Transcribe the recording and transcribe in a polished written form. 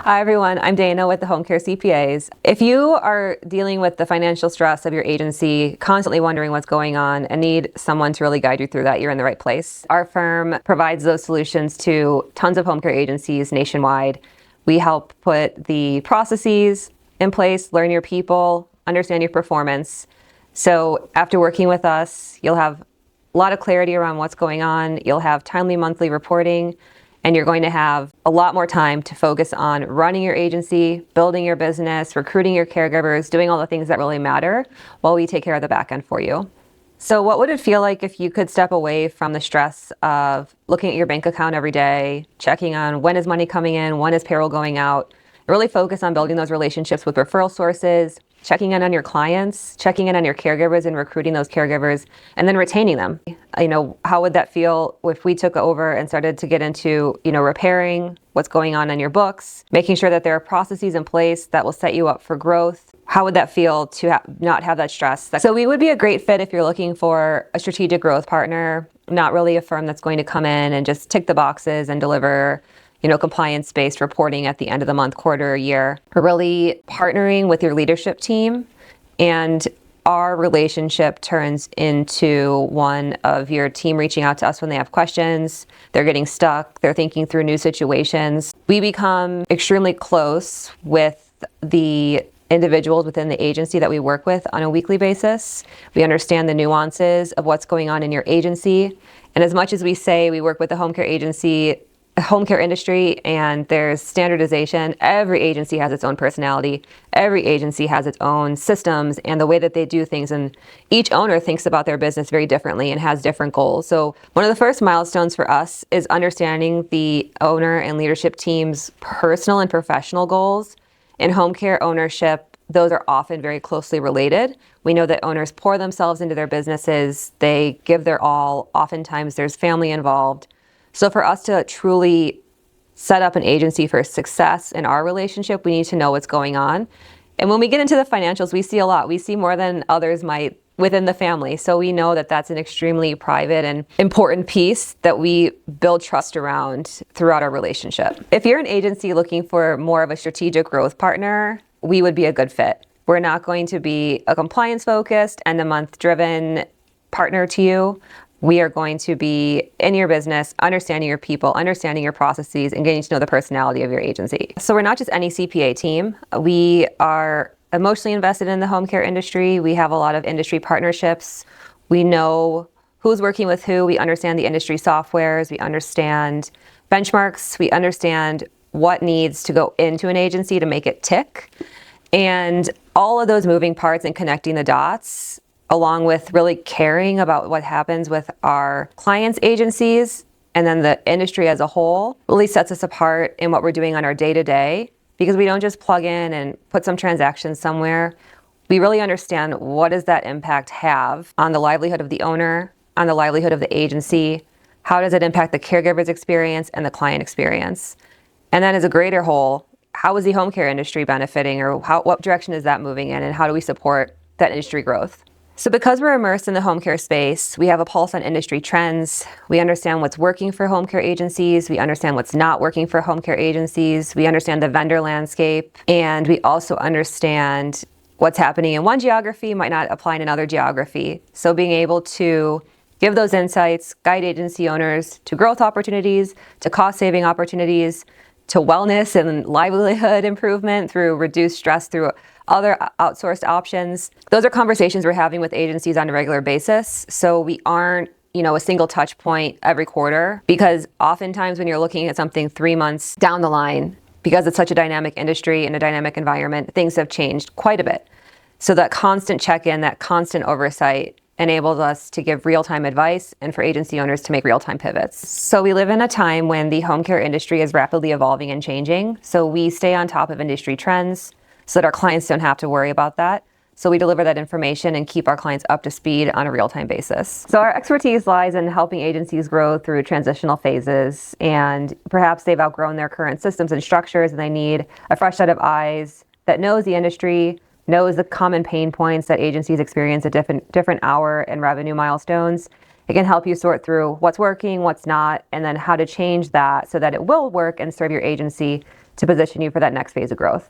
Hi everyone, I'm Dana with the Home Care CPAs. If you are dealing with the financial stress of your agency, constantly wondering what's going on and need someone to really guide you through that, you're in the right place. Our firm provides those solutions to tons of home care agencies nationwide. We help put the processes in place, learn your people, understand your performance. So after working with us, you'll have a lot of clarity around what's going on. You'll have timely monthly reporting, and you're going to have a lot more time to focus on running your agency, building your business, recruiting your caregivers, doing all the things that really matter while we take care of the back end for you. So what would it feel like if you could step away from the stress of looking at your bank account every day, checking on when is money coming in, when is payroll going out, and really focus on building those relationships with referral sources, checking in on your clients, checking in on your caregivers and recruiting those caregivers, and then retaining them. How would that feel if we took over and started to get into, repairing what's going on your books, making sure that there are processes in place that will set you up for growth? How would that feel to not have that stress? So we would be a great fit if you're looking for a strategic growth partner, not really a firm that's going to come in and just tick the boxes and deliver compliance-based reporting at the end of the month, quarter, year. We're really partnering with your leadership team, and our relationship turns into one of your team reaching out to us when they have questions, they're getting stuck, they're thinking through new situations. We become extremely close with the individuals within the agency that we work with on a weekly basis. We understand the nuances of what's going on in your agency. And as much as we say we work with the home care industry and there's standardization, every agency has its own personality, every agency has its own systems and the way that they do things, and each owner thinks about their business very differently and has different goals. So one of the first milestones for us is understanding the owner and leadership team's personal and professional goals. In home care ownership, those are often very closely related. We know that owners pour themselves into their businesses, they give their all, oftentimes there's family involved. So for us to truly set up an agency for success in our relationship, we need to know what's going on. And when we get into the financials, we see a lot. We see more than others might within the family. So we know that that's an extremely private and important piece that we build trust around throughout our relationship. If you're an agency looking for more of a strategic growth partner, we would be a good fit. We're not going to be a compliance-focused, end-of-month driven partner to you. We are going to be in your business, understanding your people, understanding your processes, and getting to know the personality of your agency. So we're not just any CPA team. We are emotionally invested in the home care industry. We have a lot of industry partnerships. We know who's working with who. We understand the industry softwares. We understand benchmarks. We understand what needs to go into an agency to make it tick. And all of those moving parts and connecting the dots, along with really caring about what happens with our clients' agencies and then the industry as a whole, really sets us apart in what we're doing on our day-to-day, because we don't just plug in and put some transactions somewhere. We really understand what does that impact have on the livelihood of the owner, on the livelihood of the agency, how does it impact the caregiver's experience and the client experience? And then as a greater whole, how is the home care industry benefiting, or what direction is that moving in, and how do we support that industry growth? So because we're immersed in the home care space, we have a pulse on industry trends. We understand what's working for home care agencies. We understand what's not working for home care agencies. We understand the vendor landscape. And we also understand what's happening in one geography might not apply in another geography. So being able to give those insights, guide agency owners to growth opportunities, to cost-saving opportunities, to wellness and livelihood improvement through reduced stress through other outsourced options. Those are conversations we're having with agencies on a regular basis. So we aren't, a single touch point every quarter, because oftentimes when you're looking at something 3 months down the line, because it's such a dynamic industry and a dynamic environment, things have changed quite a bit. So that constant check-in, that constant oversight enables us to give real-time advice and for agency owners to make real-time pivots. So we live in a time when the home care industry is rapidly evolving and changing. So we stay on top of industry trends so that our clients don't have to worry about that. So we deliver that information and keep our clients up to speed on a real-time basis. So our expertise lies in helping agencies grow through transitional phases, and perhaps they've outgrown their current systems and structures and they need a fresh set of eyes that knows the industry, knows the common pain points that agencies experience at different hour and revenue milestones. It can help you sort through what's working, what's not, and then how to change that so that it will work and serve your agency to position you for that next phase of growth.